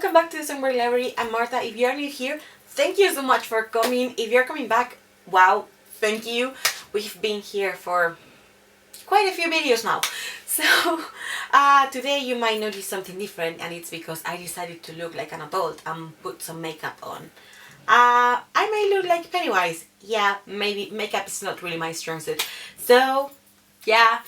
welcome back to the Songboard Library. I'm Marta. If you're new here, thank you so much for coming. If you're coming back, wow, thank you. We've been here for quite a few videos now. So today you might notice something different, and it's because I decided to look like an adult and put some makeup on. I may look like Pennywise. Yeah, maybe makeup is not really my strong suit. So yeah,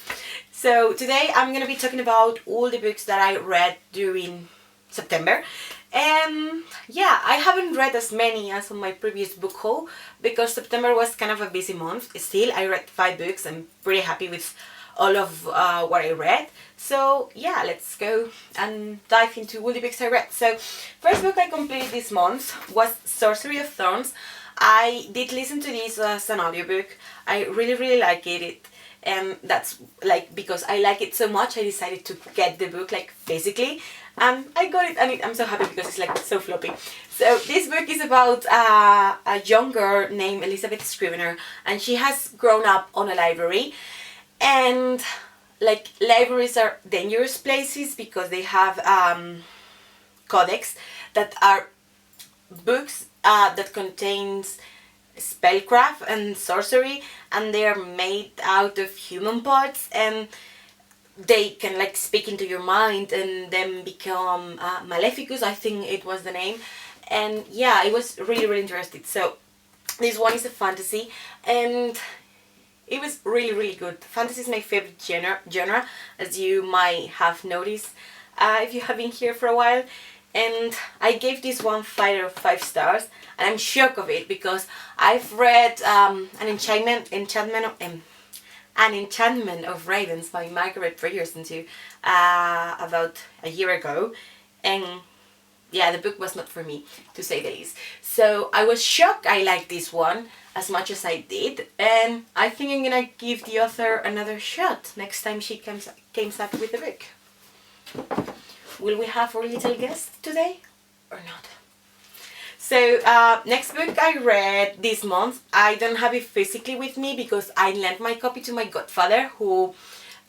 so today I'm gonna be talking about all the books that I read during September. And yeah, I haven't read as many as on my previous book haul because September was kind of a busy month. Still, I read 5 books. I'm pretty happy with all of what I read. So yeah, let's go and dive into all the books I read. So first book I completed this month was Sorcery of Thorns. I did listen to this as an audiobook. I really like it. And that's like because I like it so much, I decided to get the book like physically, and I got it, and I'm so happy because it's like so floppy. So this book is about a young girl named Elizabeth Scrivener, and she has grown up on a library, and like libraries are dangerous places because they have codex that are books that contains spellcraft and sorcery, and they are made out of human parts, and they can like speak into your mind and then become Maleficus, I think it was the name. And yeah, I was really interested. So this one is a fantasy, and it was really good. Fantasy is my favorite genre, as you might have noticed if you have been here for a while. And I gave this one 5 out of 5 stars, and I'm shocked of it because I've read An Enchantment of Ravens by Margaret Brierson too, about a year ago, and yeah, the book was not for me, to say the least. So I was shocked I liked this one as much as I did, and I think I'm gonna give the author another shot next time she comes up with a book. Will we have our little guest today or not? So next book I read this month, I don't have it physically with me because I lent my copy to my godfather, who,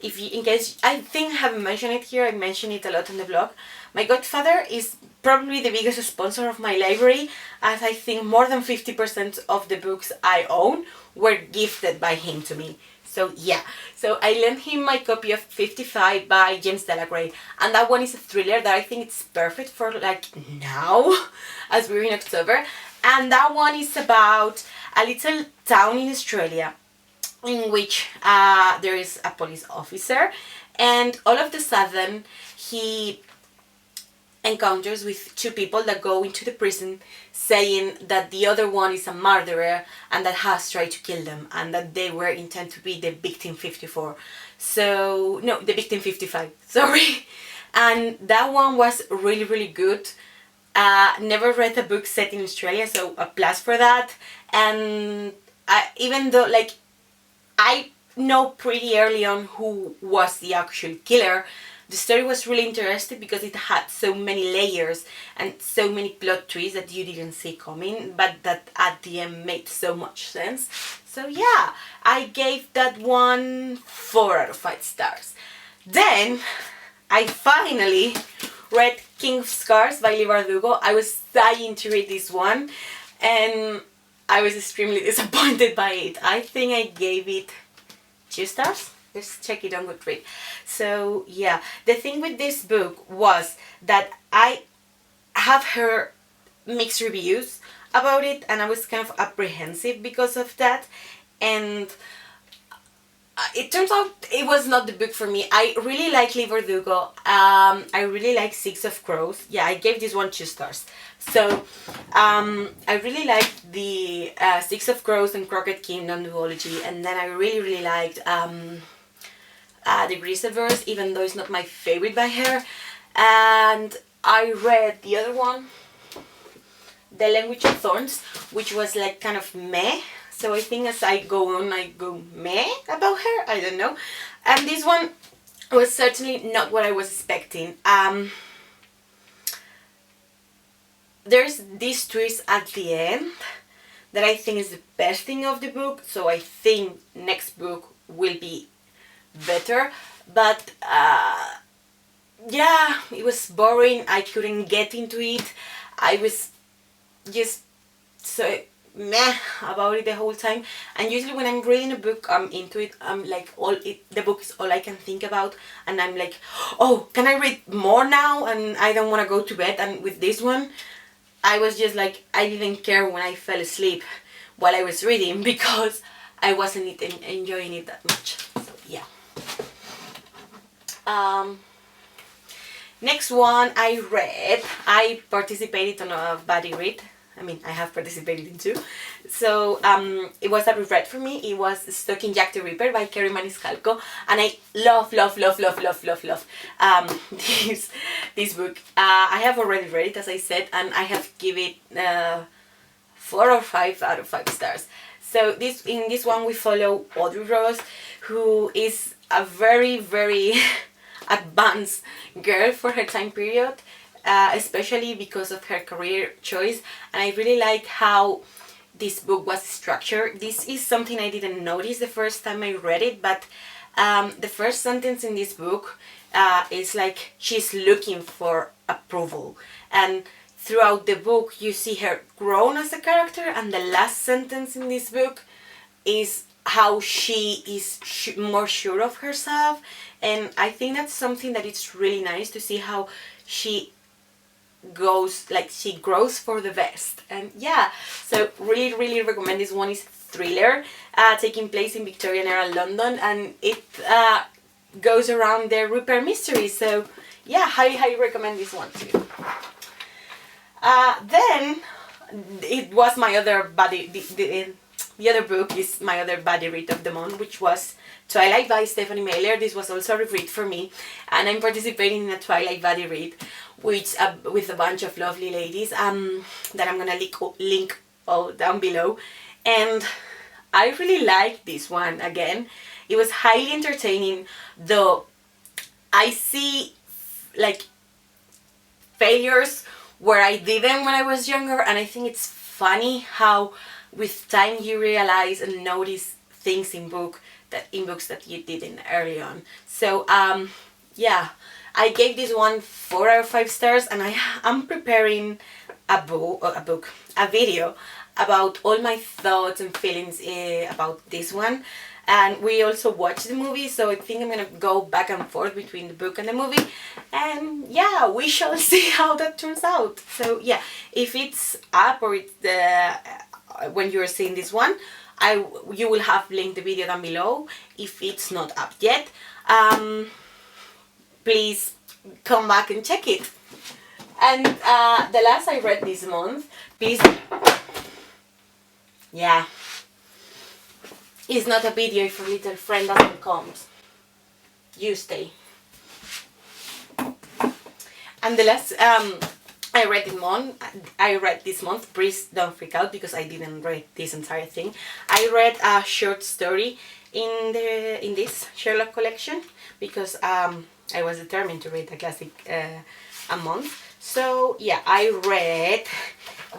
in case I think I haven't mentioned it here, I mention it a lot on the blog. My godfather is probably the biggest sponsor of my library, as I think more than 50% of the books I own were gifted by him to me. So yeah, so I lent him my copy of 55 by James Delagrange, and that one is a thriller that I think it's perfect for like now, as we're in October. And that one is about a little town in Australia in which there is a police officer, and all of a sudden he encounters with 2 people that go into the prison saying that the other one is a murderer and that has tried to kill them, and that they were intended to be the victim 54. So no, the victim 55, sorry. And that one was really good. Never read a book set in Australia, so a plus for that. And even though like I know pretty early on who was the actual killer, the story was really interesting because it had so many layers and so many plot twists that you didn't see coming, but that at the end made so much sense. So yeah, I gave that one 4 out of 5 stars. Then I finally read King of Scars by Leigh Bardugo. I was dying to read this one, and I was extremely disappointed by it. I think I gave it 2 stars. Just check it on Goodreads. So yeah, the thing with this book was that I have heard mixed reviews about it, and I was kind of apprehensive because of that. And it turns out it was not the book for me. I really like Leigh Bardugo. I really like Six of Crows. Yeah, I gave this one 2 stars. So I really liked the Six of Crows and Crooked Kingdom duology, and then I really liked the Griselverse, even though it's not my favorite by her. And I read the other one, The Language of Thorns, which was like kind of meh. So I think as I go on, I go meh about her. I don't know. And this one was certainly not what I was expecting. There's this twist at the end that I think is the best thing of the book. So I think next book will be better. But yeah, it was boring. I couldn't get into it. I was just so meh about it the whole time. And usually when I'm reading a book, I'm into it. I'm like, the book is all I can think about, and I'm like, oh, can I read more now? And I don't want to go to bed. And with this one, I was just like, I didn't care when I fell asleep while I was reading because I wasn't enjoying it that much. So yeah. Next one I participated on a buddy read. I mean, I have participated in two. So it was a reread for me. It was Stalking Jack the Ripper by Kerry Maniscalco, and I love this book. I have already read it, as I said, and I have given it 4 or 5 out of 5 stars. So in this one we follow Audrey Rose, who is a very advanced girl for her time period, especially because of her career choice. And I really like how this book was structured. This is something I didn't notice the first time I read it, but the first sentence in this book is like she's looking for approval, and throughout the book you see her grown as a character, and the last sentence in this book is how she is more sure of herself. And I think that's something that it's really nice to see how she she grows for the best. And yeah, so really recommend this one. Is thriller, taking place in Victorian era London, and it goes around the Ripper mystery. So yeah, highly recommend this one too. Then it was my other buddy. The other book is my other buddy read of the month, which was Twilight by Stephanie Meyer. This was also a read for me, and I'm participating in a Twilight buddy read, which with a bunch of lovely ladies that I'm gonna link all down below. And I really like this one. Again, it was highly entertaining, though I see like failures where I didn't when I was younger, and I think it's funny how with time you realize and notice things in books that you didn't early on. So yeah, I gave this one 4 out of 5 stars, and I'm preparing a video about all my thoughts and feelings about this one. And we also watched the movie, so I think I'm gonna go back and forth between the book and the movie, and yeah, we shall see how that turns out. So yeah, if it's up or it's when you're seeing this one, you will have linked the video down below. If it's not up yet, please come back and check it. And the last I read this month, yeah, it's not a video if a little friend doesn't come. You stay. And the last I read this month, please don't freak out because I didn't read this entire thing. I read a short story in this Sherlock collection because I was determined to read a classic a month. So yeah, I read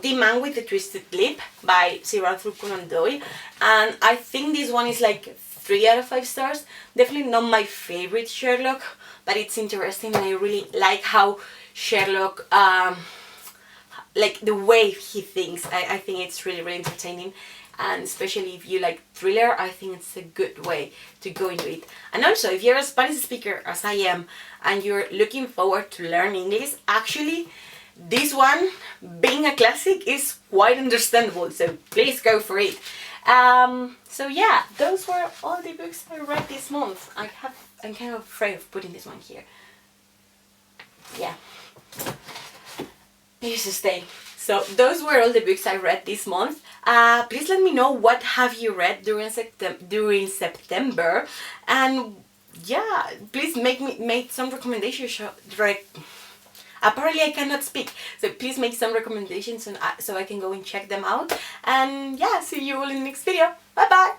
The Man with the Twisted Lip by Sir Arthur Conan Doyle, and I think this one is like 3 out of 5 stars. Definitely not my favorite Sherlock, but it's interesting, and I really like how Sherlock, like the way he thinks. I think it's really entertaining, and especially if you like thriller, I think it's a good way to go into it. And also, if you're a Spanish speaker as I am and you're looking forward to learn English, actually this one, being a classic, is quite understandable, so please go for it. So yeah, those were all the books I read this month. I'm kind of afraid of putting this one here. Yeah, please stay. So those were all the books I read this month. Please let me know what have you read during September, and yeah, please make some recommendations. Apparently I cannot speak, so please make some recommendations so I can go and check them out. And yeah, see you all in the next video. Bye bye!